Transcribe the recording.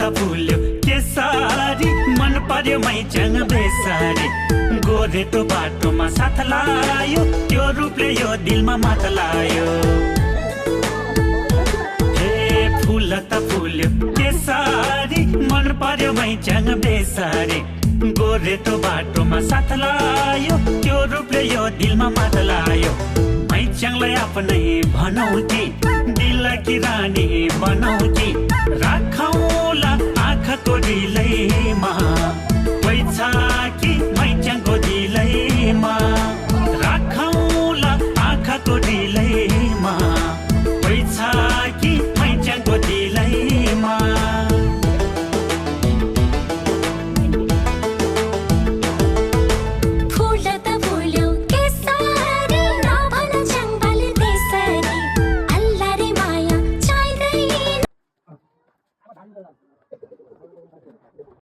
त फुल्यो केसारी मन पर्यो मैच्याङ बेसारी गोरेटो बाटोमा साथ लायो त्यो रूपले यो दिलमा मात लायो हे फुल त फुल्यो केसारी मन पर्यो मैच्याङ बेसारी गोरेटो बाटोमा साथ लायो त्यो रूपले यो दिलमा मात लायो मैच्याङलाई आफ्नै भनौती दिलकी रानी बनाउती राखौला आँखाको दिलैमा कोही छ कि मैच्याङको दिलैमा राखौला आँखाको दिलैमा कोही छ कि मैच्याङको दिलैमा Thank you.